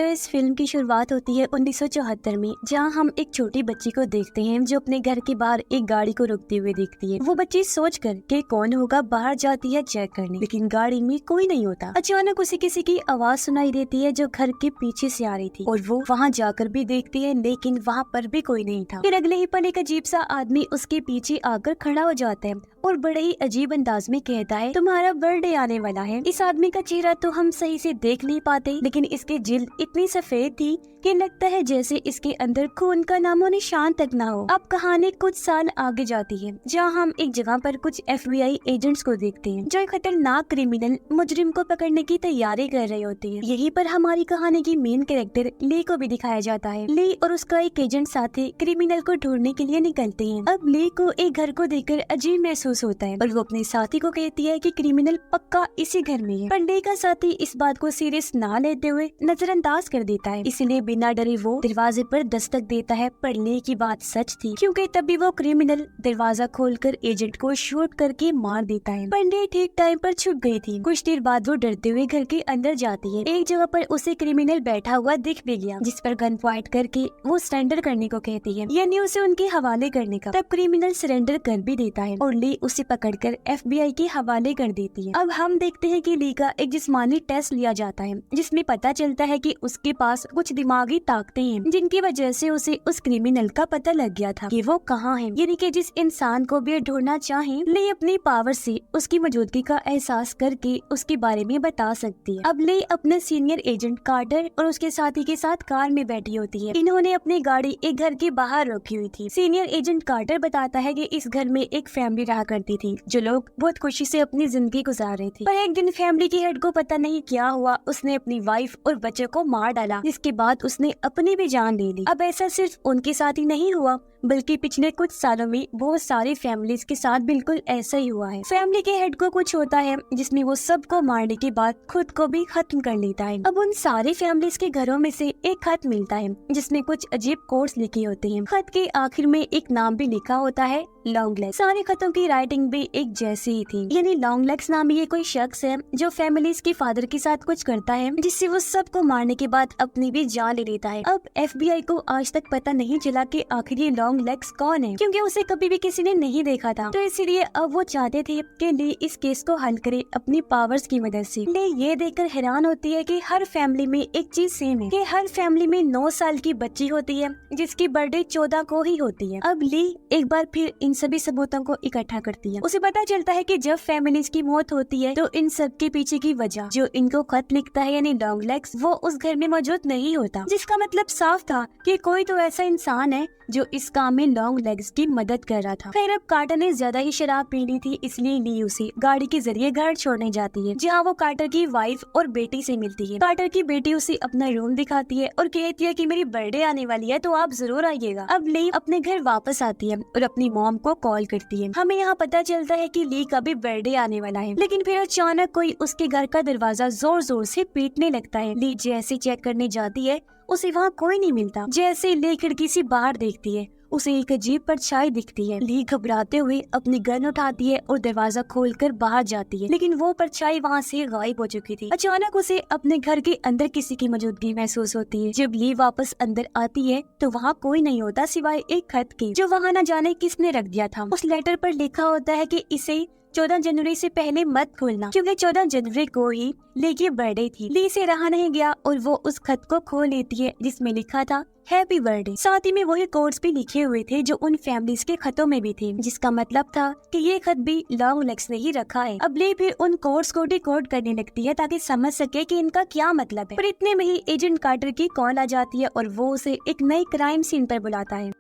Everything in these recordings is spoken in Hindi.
तो इस फिल्म की शुरुआत होती है 1974 में, जहां हम एक छोटी बच्ची को देखते हैं जो अपने घर के बाहर एक गाड़ी को रुकते हुए देखती है। वो बच्ची सोच कर कि कौन होगा बाहर जाती है चेक करने, लेकिन गाड़ी में कोई नहीं होता। अचानक उसे किसी की आवाज सुनाई देती है जो घर के पीछे से आ रही थी, और वो वहाँ जाकर भी देखती है, लेकिन वहाँ पर भी कोई नहीं था। फिर अगले ही पल एक अजीब सा आदमी उसके पीछे आकर खड़ा हो जाता है और बड़े ही अजीब अंदाज में कहता है, तुम्हारा बर्थडे आने वाला है। इस आदमी का चेहरा तो हम सही से देख नहीं पाते, लेकिन इसकी जिल्द इतनी सफेद थी कि लगता है जैसे इसके अंदर खून का नामो निशान तक ना हो। अब कहानी कुछ साल आगे जाती है, जहां हम एक जगह पर कुछ FBI एजेंट्स को देखते हैं जो एक खतरनाक क्रिमिनल मुजरिम को पकड़ने की तैयारी कर रहे होते हैं। यहीं पर हमारी कहानी की मेन कैरेक्टर ली को भी दिखाया जाता है। ली और उसका एक एजेंट साथी क्रिमिनल को ढूंढने के लिए निकलते हैं। अब ली को एक घर को देखकर अजीब महसूस होता है और वो अपने साथी को कहती है कि क्रिमिनल पक्का इसी घर में है, पर ली का साथी इस बात को सीरियस ना लेते हुए नजरअंदाज कर देता है। इसलिए बिना डरे वो दरवाजे पर दस्तक देता है, पर ली की बात सच थी, क्योंकि तभी वो क्रिमिनल दरवाजा खोलकर एजेंट को शूट करके मार देता है। पर ली ठीक टाइम पर छुप गई थी। कुछ देर बाद वो डरते हुए घर के अंदर जाती है। एक जगह पर उसे क्रिमिनल बैठा हुआ दिख भी गया, जिस पर गन पॉइंट करके वो सरेंडर करने को कहती है, यानी उसे उनके हवाले करने का। तब क्रिमिनल सरेंडर कर भी देता है और ली उसे पकड़कर FBI के हवाले कर देती है। अब हम देखते हैं कि ली का एक जिस्मानी टेस्ट लिया जाता है, जिसमें पता चलता है कि उसके पास कुछ दिमागी ताकतें हैं, जिनकी वजह से उसे उस क्रिमिनल का पता लग गया था कि वो कहाँ है, यानी कि जिस इंसान को भी ढूंढना चाहे, ली अपनी पावर से उसकी मौजूदगी का एहसास करके उसके बारे में बता सकती है। अब ली अपने सीनियर एजेंट कार्टर और उसके साथी के साथ कार में बैठी होती है। इन्होंने अपनी गाड़ी एक घर के बाहर रोकी हुई थी। सीनियर एजेंट कार्टर बताता है कि इस घर में एक फैमिली रहा करती थी, जो लोग बहुत खुशी से अपनी जिंदगी गुजार रहे थे। पर एक दिन फैमिली के हेड को पता नहीं क्या हुआ, उसने अपनी वाइफ और बच्चे को मार डाला, जिसके बाद उसने अपनी भी जान ले ली। अब ऐसा सिर्फ उनके साथ ही नहीं हुआ, बल्कि पिछले कुछ सालों में बहुत सारी फैमिलीज के साथ बिल्कुल ऐसा ही हुआ है। फैमिली के हेड को कुछ होता है जिसमें वो सबको मारने के बाद खुद को भी खत्म कर लेता है। अब उन सारी फैमिलीज के घरों में से एक खत मिलता है जिसमें कुछ अजीब कोड्स लिखे होते हैं। खत के आखिर में एक नाम भी लिखा होता है, लॉन्ग लेग्स। सारे खतों की राइटिंग भी एक जैसी ही थी, यानी लॉन्ग लेग्स नाम ये कोई शख्स है जो फैमिलीज के फादर के साथ कुछ करता है, जिससे वो सबको मारने के बाद अपनी भी जान ले लेता है। अब FBI को आज तक पता नहीं चला कि आखिर ये लॉन्ग लेग्स कौन है, क्योंकि उसे कभी भी किसी ने नहीं देखा था। तो इसीलिए अब वो चाहते थे कि ली इस केस को हल करे अपनी पावर्स की मदद से। ली ये देखकर हैरान होती है कि हर फैमिली में एक चीज सेम है, कि हर फैमिली में 9 साल की बच्ची होती है जिसकी बर्थडे 14 को ही होती है। अब ली एक बार फिर इन सभी सबूतों को इकट्ठा करती है। उसे पता चलता है कि जब फैमिलीज की मौत होती है तो इन सब के पीछे की वजह जो इनको खत लिखता है, यानी लॉन्ग लेग्स, वो उस घर में मौजूद नहीं होता, जिसका मतलब साफ था कि कोई तो ऐसा इंसान है जो इस काम में लॉन्ग लेग्स की मदद कर रहा था। खैर अब कार्टर ने ज्यादा ही शराब पी ली थी, इसलिए ली उसे गाड़ी के जरिए घर छोड़ने जाती है, जहाँ वो कार्टर की वाइफ और बेटी से मिलती है। कार्टर की बेटी उसे अपना रूम दिखाती है और कहती है कि मेरी बर्थडे आने वाली है तो आप जरूर आइएगा। अब ली अपने घर वापस आती है और अपनी मॉम को कॉल करती है। हमें यहाँ पता चलता है कि ली का भी बर्थडे आने वाला है, लेकिन फिर अचानक कोई उसके घर का दरवाजा जोर जोर से पीटने लगता है। ली जैसे चेक करने जाती है, उसे वहाँ कोई नहीं मिलता। जैसे ली खिड़की से बाहर देखती है, उसे एक अजीब परछाई दिखती है। ली घबराते हुए अपनी गन उठाती है और दरवाजा खोलकर बाहर जाती है, लेकिन वो परछाई वहाँ से गायब हो चुकी थी। अचानक उसे अपने घर के अंदर किसी की मौजूदगी महसूस होती है। जब ली वापस अंदर आती है तो वहाँ कोई नहीं होता सिवाय एक खत के, जो वहाँ न जाने किसने रख दिया था। उस लेटर पर लिखा होता है कि इसे 14 जनवरी से पहले मत खोलना, क्योंकि 14 जनवरी को ही ली की बर्थडे थी। ली से रहा नहीं गया और वो उस खत को खोल लेती है जिसमें लिखा था हैप्पी बर्थडे। साथ ही में वही कोड्स भी लिखे हुए थे जो उन फैमिलीज के खतों में भी थे, जिसका मतलब था कि ये खत भी लॉन्ग लेग्स ने ही रखा है। अब ली फिर उन कोड्स को डिकोड करने लगती है ताकि समझ सके कि इनका क्या मतलब है। पर इतने में ही एजेंट कार्टर की कॉल आ जाती है और वो उसे एक नई क्राइम सीन पर बुलाता है।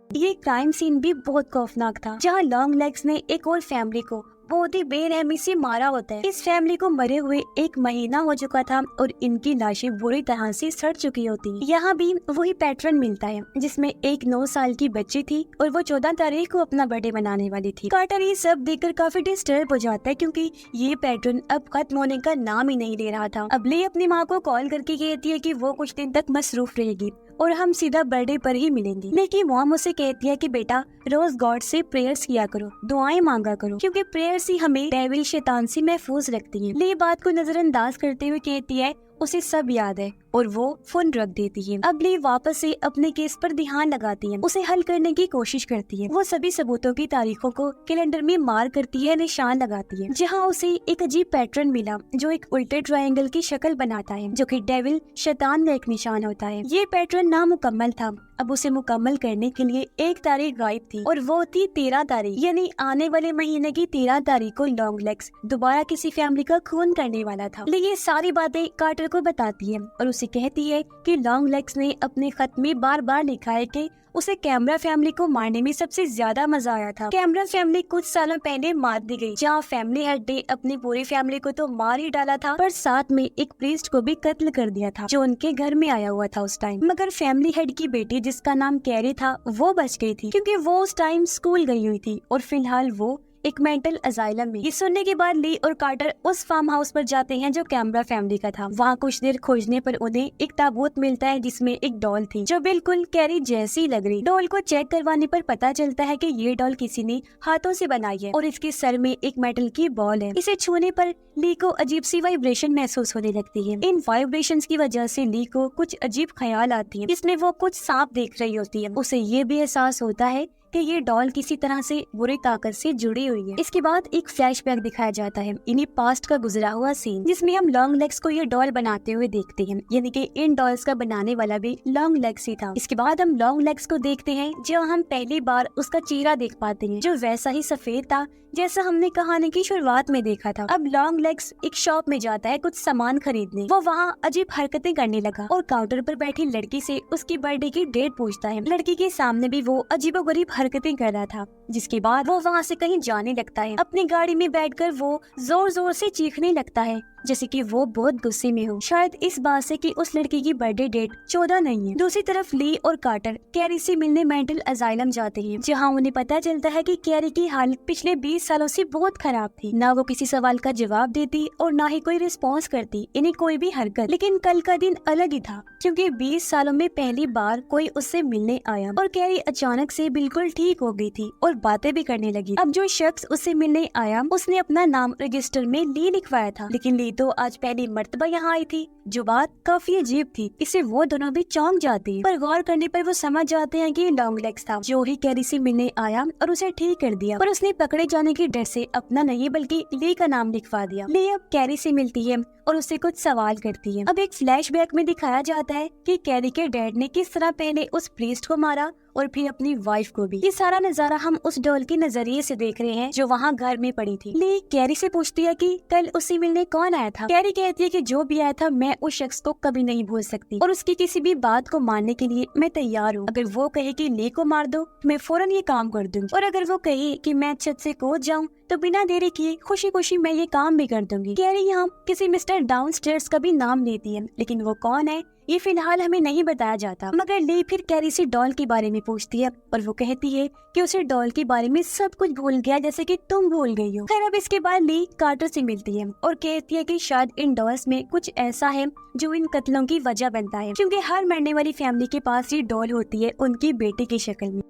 ये क्राइम सीन भी बहुत खौफनाक था, जहाँ लॉन्ग लेग्स ने एक और फैमिली को बहुत ही बेरहमी से मारा होता है। इस फैमिली को मरे हुए 1 महीना हो चुका था और इनकी लाशें बुरी तरह से सड़ चुकी होती। यहाँ भी वही पैटर्न मिलता है, जिसमें एक 9 साल की बच्ची थी और वो 14 तारीख को अपना बर्थडे मनाने वाली थी। कार्टर ये सब देखकर काफी डिस्टर्ब हो जाता है, क्योंकि ये पैटर्न अब खत्म होने का नाम ही नहीं ले रहा था। अब ली अपनी माँ को कॉल करके कहती है कि वो कुछ दिन तक मसरूफ रहेगी और हम सीधा बर्थडे पर ही मिलेंगे। लेकिन मॉम उसे कहती है कि बेटा रोज गॉड से प्रेयर्स किया करो, दुआएं मांगा करो, क्योंकि प्रेयर्स ही हमें डेविल शैतान से महफूज रखती हैं। ली बात को नजरअंदाज करते हुए कहती है उसे सब याद है और वो फोन रख देती है। अब ली वापस से अपने केस पर ध्यान लगाती है, उसे हल करने की कोशिश करती है। वो सभी सबूतों की तारीखों को कैलेंडर में मार करती है, निशान लगाती है, जहाँ उसे एक अजीब पैटर्न मिला जो एक उल्टे ट्रायंगल की शक्ल बनाता है, जो कि डेविल शैतान का एक निशान होता है। ये पैटर्न नामुकम्मल था। अब उसे मुकम्मल करने के लिए एक तारीख गायब थी और वो थी 13 तारीख, यानी आने वाले महीने की 13 तारीख को लॉन्ग लेग्स दोबारा किसी फैमिली का खून करने वाला था। लेकिन ये सारी बातें कार्टर को बताती है और उसे कहती है कि लॉन्ग लेग्स ने अपने खत में बार बार लिखा है कि उसे कैमरा फैमिली को मारने में सबसे ज्यादा मजा आया था। कैमरा फैमिली कुछ सालों पहले मार दी गई, जहाँ फैमिली हेड ने अपनी पूरी फैमिली को तो मार ही डाला था, पर साथ में एक प्रीस्ट को भी कत्ल कर दिया था जो उनके घर में आया हुआ था उस टाइम। मगर फैमिली हेड की बेटी, जिसका नाम कैरी था, वो बच गई थी क्योंकि वो उस टाइम स्कूल गई हुई थी और फिलहाल वो एक मेंटल अजाइलम में। ये सुनने के बाद ली और कार्टर उस फार्म हाउस पर जाते हैं जो कैमरा फैमिली का था। वहाँ कुछ देर खोजने पर उन्हें एक ताबूत मिलता है जिसमें एक डॉल थी जो बिल्कुल कैरी जैसी लग रही। डॉल को चेक करवाने पर पता चलता है कि ये डॉल किसी ने हाथों से बनाई है और इसके सर में एक मेटल की बॉल है। इसे छूने पर ली को अजीब सी वाइब्रेशन महसूस होने लगती है। इन वाइब्रेशंस की वजह से ली को कुछ अजीब ख्याल आती है, जिसमें वो कुछ सांप देख रही होती है। उसे ये भी एहसास होता है कि ये डॉल किसी तरह से बुरी ताकत से जुड़ी हुई है। इसके बाद एक फ्लैशबैक दिखाया जाता है, इन्हीं पास्ट का गुजरा हुआ सीन, जिसमें हम लॉन्ग लेग्स को ये डॉल बनाते हुए देखते हैं, यानी कि इन डॉल्स का बनाने वाला भी लॉन्ग लेग्स ही था। इसके बाद हम लॉन्ग लेग्स को देखते हैं, जहाँ हम पहली बार उसका चेहरा देख पाते हैं जो वैसा ही सफेद था जैसा हमने कहानी की शुरुआत में देखा था। अब लॉन्ग लेग्स एक शॉप में जाता है कुछ सामान खरीदने। वो वहाँ अजीब हरकतें करने लगा और काउंटर पर बैठी लड़की से उसकी बर्थडे की डेट पूछता है। लड़की के सामने भी वो अजीबोगरीब हरकतें कर रहा था, जिसके बाद वो वहाँ से कहीं जाने लगता है। अपनी गाड़ी में बैठकर वो जोर जोर से चीखने लगता है जैसे कि वो बहुत गुस्से में हो, शायद इस बात से कि उस लड़की की बर्थडे डेट 14 नहीं है। दूसरी तरफ ली और कार्टर कैरी से मिलने मेंटल अजाइलम जाते हैं, जहाँ उन्हें पता चलता है कि कैरी की हालत पिछले 20 सालों से बहुत खराब थी। ना वो किसी सवाल का जवाब देती और ना ही कोई रिस्पॉन्स करती, इन्हें कोई भी हरकत। लेकिन कल का दिन अलग ही था, क्योंकि 20 सालों में पहली बार कोई उससे मिलने आया और कैरी अचानक से बिल्कुल ठीक हो गई थी और बातें भी करने लगी। अब जो शख्स उससे मिलने आया उसने अपना नाम रजिस्टर में ली लिखवाया था, लेकिन ली तो आज पहली मर्तबा यहाँ आई थी, जो बात काफी अजीब थी। इसे वो दोनों भी चौंक जाते हैं, पर गौर करने पर वो समझ जाते हैं कि लॉन्ग लेग्स था जो ही कैरी से मिलने आया और उसे ठीक कर दिया। पर उसने पकड़े जाने की डर से अपना नहीं बल्कि ली का नाम लिखवा दिया। ली अब कैरी से मिलती है और उससे कुछ सवाल करती है। अब एक फ्लैशबैक में दिखाया जाता है कि कैरी के डैड ने किस तरह पहले उस प्रीस्ट को मारा और फिर अपनी वाइफ को भी। ये सारा नजारा हम उस डॉल के नजरिए से देख रहे हैं जो वहाँ घर में पड़ी थी। ली कैरी से पूछती है कि कल उससे मिलने कौन आया था। कैरी कहती है कि जो भी आया था मैं उस शख्स को कभी नहीं भूल सकती और उसकी किसी भी बात को मानने के लिए मैं तैयार हूँ। अगर वो कहे कि ली को मार दो मैं फौरन ये काम कर दूंगी, और अगर वो कहे कि मैं छत से कूद जाऊँ तो बिना देरी किए खुशी खुशी मैं ये काम भी कर दूंगी। कैरी यहाँ किसी मिस्टर डाउनस्टेयर्स का भी नाम लेती है, लेकिन वो कौन है ये फिलहाल हमें नहीं बताया जाता। मगर ली फिर कैरी से डॉल के बारे में पूछती है और वो कहती है कि उसे डॉल के बारे में सब कुछ भूल गया जैसे कि तुम भूल गई हो। खैर अब इसके बाद ली कार्टर से मिलती है और कहती है कि शायद इन डॉल्स में कुछ ऐसा है जो इन कत्लों की वजह बनता है, क्योंकि हर मरने वाली फैमिली के पास ये डॉल होती है उनकी बेटी की शक्ल में।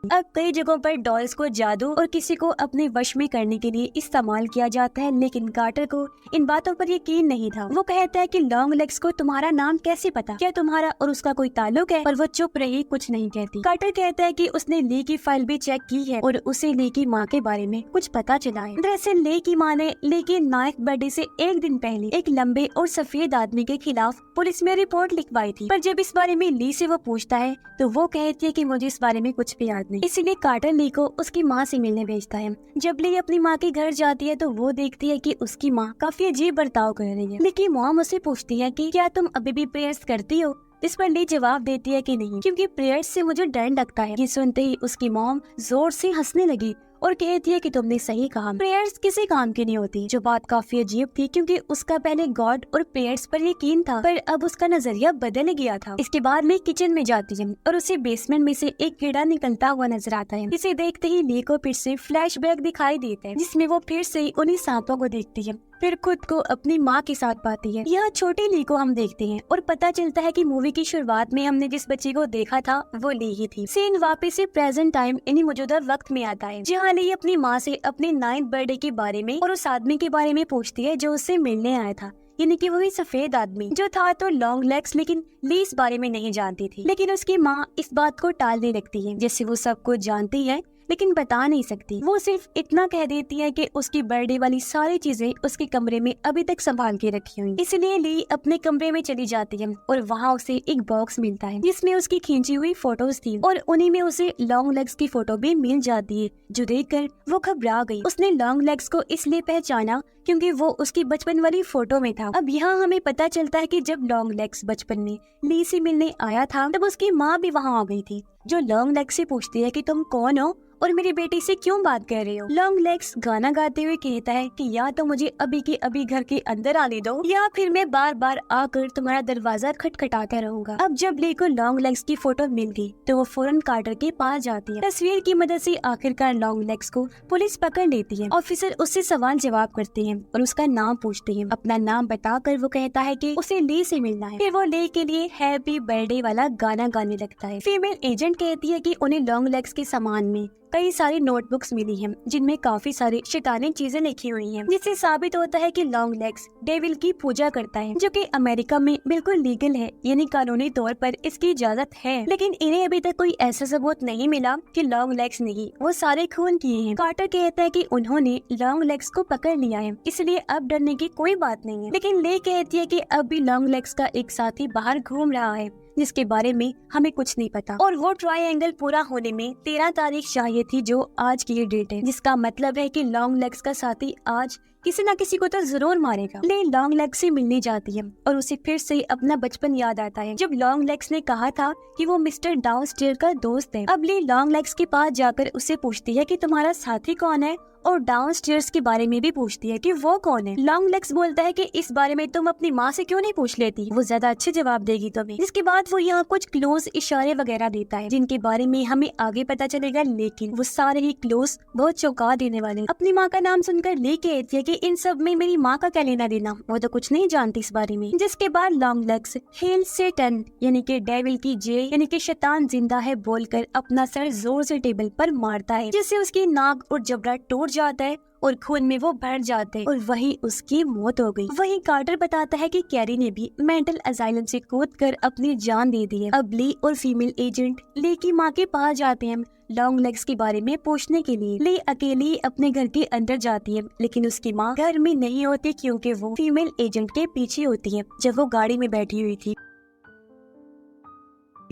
अब कई जगहों पर डॉल्स को जादू और किसी को अपने वश में करने के लिए इस्तेमाल किया जाता है, लेकिन कार्टर को इन बातों पर यकीन नहीं था। वो कहता है कि लॉन्ग लेग्स को तुम्हारा नाम कैसे पता, क्या तुम्हारा और उसका कोई ताल्लुक है? पर वो चुप रही, कुछ नहीं कहती। कार्टर कहता है कि उसने ली की फाइल भी चेक की है और उसे ली की माँ के बारे में कुछ पता चला है। दरअसल ली की माँ ने ली के नायक बर्थडे से एक दिन पहले एक लंबे और सफेद आदमी के खिलाफ पुलिस में रिपोर्ट लिखवाई थी, पर जब इस बारे में ली से वो पूछता है तो वो कहती है कि मुझे इस बारे में कुछ भी याद नहीं। इसीलिए कार्टर ली को उसकी माँ से मिलने भेजता है। जब ली अपनी माँ के घर जाती है तो वो देखती है कि उसकी माँ काफी अजीब बर्ताव कर रही है। लेकिन मॉम उसे पूछती है कि क्या तुम अभी भी प्रेयर्स करती हो? इस पर ली जवाब देती है कि नहीं, क्योंकि प्रेयर्स से मुझे डर लगता है। ये सुनते ही उसकी मॉम जोर से हंसने लगी और कहती है कि तुमने सही कहा, प्रेयर्स किसी काम की नहीं होती। जो बात काफी अजीब थी, क्योंकि उसका पहले गॉड और प्रेयर्स पर यकीन था, पर अब उसका नजरिया बदल गया था। इसके बाद ली किचन में जाती है और उसे बेसमेंट में से एक कीड़ा निकलता हुआ नजर आता है। इसे देखते ही ली को फिर से फ्लैशबैक दिखाई देता है, जिसमें वो फिर से उन्हीं सांपों को देखती है, फिर खुद को अपनी माँ के साथ पाती है। यहाँ छोटी ली को हम देखते हैं और पता चलता है कि मूवी की शुरुआत में हमने जिस बच्ची को देखा था वो ली ही थी। सीन वापस से प्रेजेंट टाइम यानी मौजूदा वक्त में आता है, जहाँ ली अपनी माँ से अपने 9th बर्थडे के बारे में और उस आदमी के बारे में पूछती है जो उससे मिलने आया था। यानी कि वही सफेद आदमी जो था तो लॉन्ग लेग्स, लेकिन ली इस बारे में नहीं जानती थी। लेकिन उसकी माँ इस बात को टालने लगती है, जैसे वो सब कुछ जानती है लेकिन बता नहीं सकती। वो सिर्फ इतना कह देती है कि उसकी बर्थडे वाली सारी चीजें उसके कमरे में अभी तक संभाल के रखी हुई। इसलिए ली अपने कमरे में चली जाती है और वहाँ उसे एक बॉक्स मिलता है जिसमें उसकी खींची हुई फोटोज थी और उन्हीं में उसे लॉन्ग लेग्स की फोटो भी मिल जाती है, जो देखकर वो घबरा गई। उसने लॉन्ग लेग्स को इसलिए पहचाना क्योंकि वो उसकी बचपन वाली फोटो में था। अब यहाँ हमें पता चलता है कि जब लॉन्ग लेग्स बचपन में ली से मिलने आया था तब उसकी माँ भी वहाँ आ गई थी, जो लॉन्ग लेग्स से पूछती है कि तुम कौन हो और मेरी बेटी से क्यों बात कर रहे हो। लॉन्ग लेग्स गाना गाते हुए कहता है कि या तो मुझे अभी के अभी घर के अंदर आने दो या फिर मैं बार बार आकर तुम्हारा दरवाजा खटखटाता रहूंगा। अब जब ली को लॉन्ग लेग्स की फोटो मिल गई तो वो फौरन कार्टर के पास जाती है। तस्वीर की मदद से आखिरकार लॉन्ग लेग्स को पुलिस पकड़ लेती है। ऑफिसर उससे सवाल जवाब करते हैं और उसका नाम पूछते हैं। अपना नाम बताकर वो कहता है कि उसे ली से मिलना है। फिर वो ली के लिए हैप्पी बर्थडे वाला गाना गाने लगता है। फीमेल एजेंट कहती है कि उन्हें लॉन्ग लेग्स के सामान में कई सारी नोटबुक्स मिली हैं जिनमें काफी सारी शैतानी चीजें लिखी हुई हैं, जिससे साबित होता है कि लॉन्ग लेग्स डेविल की पूजा करता है, जो कि अमेरिका में बिल्कुल लीगल है, यानी कानूनी तौर पर इसकी इजाजत है। लेकिन इन्हें अभी तक कोई ऐसा सबूत नहीं मिला कि लॉन्ग लेग्स नहीं, वो सारे खून किए हैं। कार्टर कहता है कि उन्होंने लॉन्ग लेग्स को पकड़ लिया है, इसलिए अब डरने की कोई बात नहीं है। लेकिन ले कहती है कि अब भी लॉन्ग लेग्स का एक साथी बाहर घूम रहा है जिसके बारे में हमें कुछ नहीं पता, और वो ट्रायंगल पूरा होने में 13 तारीख चाहिए थी, जो आज की ये डेट है, जिसका मतलब है कि लॉन्ग लेग्स का साथी आज किसी न किसी को तो जरूर मारेगा। ले लॉन्ग लेग्स से मिलने जाती है और उसे फिर से अपना बचपन याद आता है जब लॉन्ग लेग्स ने कहा था कि वो मिस्टर डाउनस्टेयर का दोस्त है। अब ले लॉन्ग लेग्स के पास जाकर उससे पूछती है कि तुम्हारा साथी कौन है और डाउनस्टेयर्स के बारे में भी पूछती है कि वो कौन है। लॉन्ग लेग्स बोलता है कि इस बारे में तुम अपनी माँ से क्यों नहीं पूछ लेती, वो ज्यादा अच्छे जवाब देगी तुम्हें। जिसके बाद वो यहाँ कुछ क्लोज इशारे वगैरह देता है जिनके बारे में हमें आगे पता चलेगा, लेकिन वो सारे ही क्लोज बहुत चौंका देने वाले। अपनी माँ का नाम सुनकर ले कहती है कि इन सब में मेरी माँ का क्या लेना देना, वो तो कुछ नहीं जानती इस बारे में। जिसके बाद लॉन्ग लेग्स हेल सेटन यानी कि डेविल की जय यानी कि शैतान जिंदा है बोलकर अपना सर जोर से टेबल पर मारता है, जिससे उसकी नाक और जबड़ा टूट जाता है और खून में वो भर जाते हैं और वही उसकी मौत हो गई। वही कार्टर बताता है कि कैरी ने भी मेंटल असाइलम से कूदकर अपनी जान दे दी है। अब ली और फीमेल एजेंट ली की माँ के पास जाते हैं लॉन्ग लेग्स के बारे में पूछने के लिए। ली अकेली अपने घर के अंदर जाती है, लेकिन उसकी माँ घर में नहीं होती क्योंकि वो फीमेल एजेंट के पीछे होती है जब वो गाड़ी में बैठी हुई थी।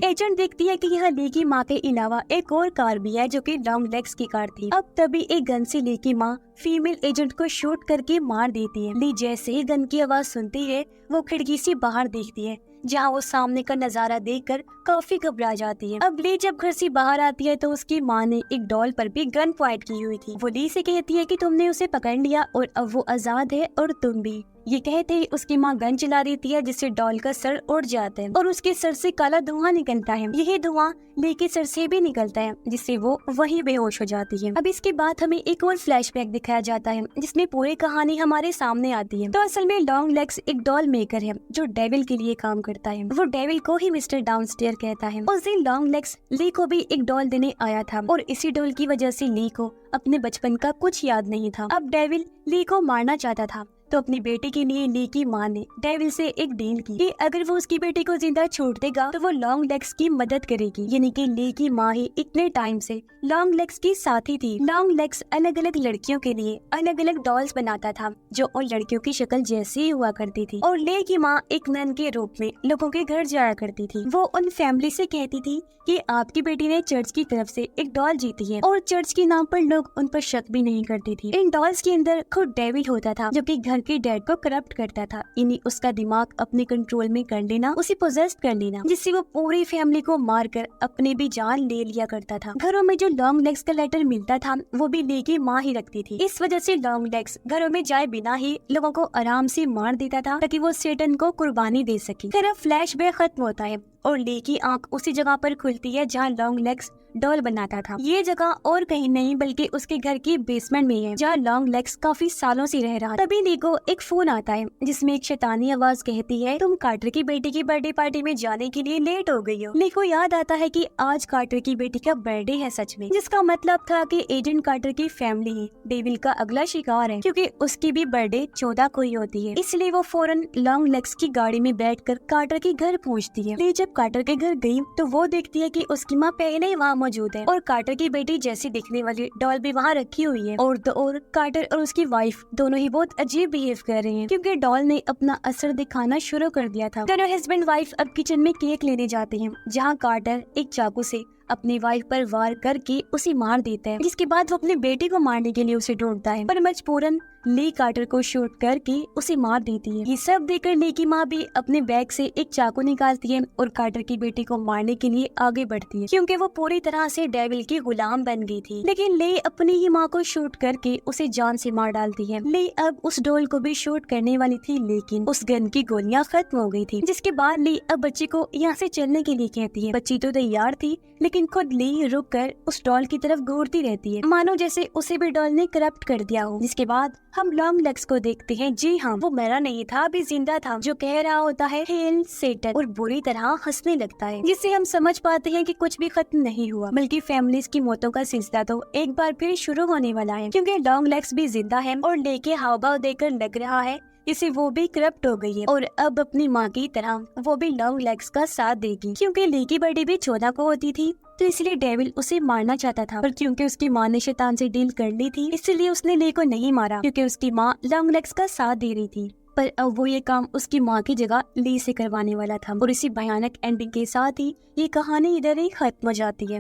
एजेंट देखती है कि यहाँ ली की माँ के अलावा एक और कार भी है जो कि लॉन्ग लेग्स की कार थी। अब तभी एक गन से ली की माँ फीमेल एजेंट को शूट करके मार देती है। ली जैसे ही गन की आवाज सुनती है वो खिड़की से बाहर देखती है, जहाँ वो सामने का नजारा देखकर काफी घबरा जाती है। अब ली जब घर से बाहर आती है तो उसकी माँ ने एक डॉल पर भी गन पॉइंट की हुई थी। वो ली से कहती है कि तुमने उसे पकड़ लिया और अब वो आजाद है और तुम भी। ये कहते ही उसकी माँ गन चला देती है, जिससे डॉल का सर उड़ जाता है और उसके सर से काला धुआं निकलता है। यही धुआं ली के सर से भी निकलता है, जिससे वो वहीं बेहोश हो जाती है। अब इसके बाद हमें एक और फ्लैशबैक दिखाया जाता है जिसमें पूरी कहानी हमारे सामने आती है। तो असल में लॉन्ग लेग्स एक डॉल मेकर है जो डेविल के लिए काम करता है। वो डेविल को ही मिस्टर डाउनस्टेयर कहता है। उस दिन लॉन्ग लेग्स ली को भी एक डॉल देने आया था और इसी डॉल की वजह से ली को अपने बचपन का कुछ याद नहीं था। अब डेविल ली को मारना चाहता था, तो अपनी बेटी के लिए ली की माँ ने डेविल से एक डील की कि अगर वो उसकी बेटी को जिंदा छोड़ देगा तो वो लॉन्ग लेग्स की मदद करेगी। यानी कि ली की माँ ही इतने टाइम से लॉन्ग लेग्स की साथी थी। लॉन्ग लेग्स अलग अलग लड़कियों के लिए अलग अलग डॉल्स बनाता था जो उन लड़कियों की शक्ल जैसी हुआ करती थी, और ली की माँ एक नन के रूप में लोगों के घर जाया करती थी। वो उन फैमिली से कहती थी कि आपकी बेटी ने चर्च की तरफ से एक डॉल जीती है, और चर्च के नाम पर लोग उन पर शक भी नहीं करती थी। इन डॉल्स के अंदर खुद डेविल होता था जो कि घर के डैड को करप्ट करता था, यानी उसका दिमाग अपने कंट्रोल में कर लेना, उसे पोजेस कर लेना, जिससे वो पूरी फैमिली को मारकर अपने भी जान ले लिया करता था। घरों में जो लॉन्ग लेग्स का लेटर मिलता था वो भी ली की माँ ही रखती थी। इस वजह से लॉन्ग लेग्स घरों में जाए बिना ही लोगों को आराम से मार देता था ताकि वो सेटन को कुर्बानी दे सके। फिर अब फ्लैशबैक खत्म होता है और ली की आंख उसी जगह पर खुलती है जहाँ लॉन्ग लेग्स डॉल बनाता था। ये जगह और कहीं नहीं बल्कि उसके घर की बेसमेंट में है जहाँ लॉन्ग लेग्स काफी सालों से रह रहा। तभी ली को एक फोन आता है जिसमें एक शैतानी आवाज कहती है, तुम कार्टर की बेटी की बर्थडे पार्टी में जाने के लिए लेट हो गई हो। ली को याद आता है कि आज कार्टर की बेटी का बर्थडे है सच में, जिसका मतलब था कि एजेंट कार्टर की फैमिली ही डेविल का अगला शिकार है, क्योंकि उसकी भी बर्थडे 14 को ही होती है। इसलिए वो फौरन लॉन्ग लेग्स की गाड़ी में बैठकर कार्टर के घर पहुंचती है। ली जब कार्टर के घर गई तो वो देखती है कि उसकी माँ पहले ही वहाँ मौजूद है और कार्टर की बेटी जैसी दिखने वाली डॉल भी वहाँ रखी हुई है। और कार्टर और उसकी वाइफ दोनों ही बहुत अजीब बिहेव कर रहे हैं क्योंकि डॉल ने अपना असर दिखाना शुरू कर दिया था। दोनों हस्बैंड वाइफ अब किचन में केक लेने जाते हैं जहाँ कार्टर एक चाकू से अपनी वाइफ पर वार करके उसे मार देता है, जिसके बाद वो अपनी बेटी को मारने के लिए उसे ढूंढता है, पर मजबूरन ली कार्टर को शूट करके उसे मार देती है। ये सब देखकर ली की माँ भी अपने बैग से एक चाकू निकालती है और कार्टर की बेटी को मारने के लिए आगे बढ़ती है क्योंकि वो पूरी तरह से डेविल की गुलाम बन गई थी। लेकिन ली अपनी ही माँ को शूट करके उसे जान से मार डालती है। ली अब उस डॉल को भी शूट करने वाली थी लेकिन उस गन की गोलियां खत्म हो गई थी, जिसके बाद ली अब बच्ची को यहाँ से चलने के लिए कहती है। बच्ची तो तैयार थी लेकिन खुद ली रुककर उस डॉल की तरफ घूरती रहती है, मानो जैसे उसे भी डॉल ने करप्ट कर दिया हो। जिसके बाद हम लॉन्ग लेग्स को देखते हैं। जी हाँ, वो मरा नहीं था, अभी जिंदा था, जो कह रहा होता है हेल सेटन और बुरी तरह हंसने लगता है, जिससे हम समझ पाते हैं कि कुछ भी खत्म नहीं हुआ बल्कि फैमिलीज की मौतों का सिलसिला तो एक बार फिर शुरू होने वाला है, क्योंकि लॉन्ग लेग्स भी जिंदा है और लेके हाव भाव देकर लग रहा है इसे वो भी करप्ट हो गई है और अब अपनी माँ की तरह वो भी लॉन्ग लेग्स का साथ देगी। क्योंकि ली की बर्थडे भी 14 को होती थी तो इसलिए डेविल उसे मारना चाहता था, पर क्योंकि उसकी माँ ने शैतान से डील कर ली थी इसलिए उसने ली को नहीं मारा क्योंकि उसकी माँ लॉन्ग लेग्स का साथ दे रही थी। पर अब वो ये काम उसकी माँ की जगह ली से करवाने वाला था और इसी भयानक एंडिंग के साथ ही ये कहानी इधर ही खत्म हो जाती है।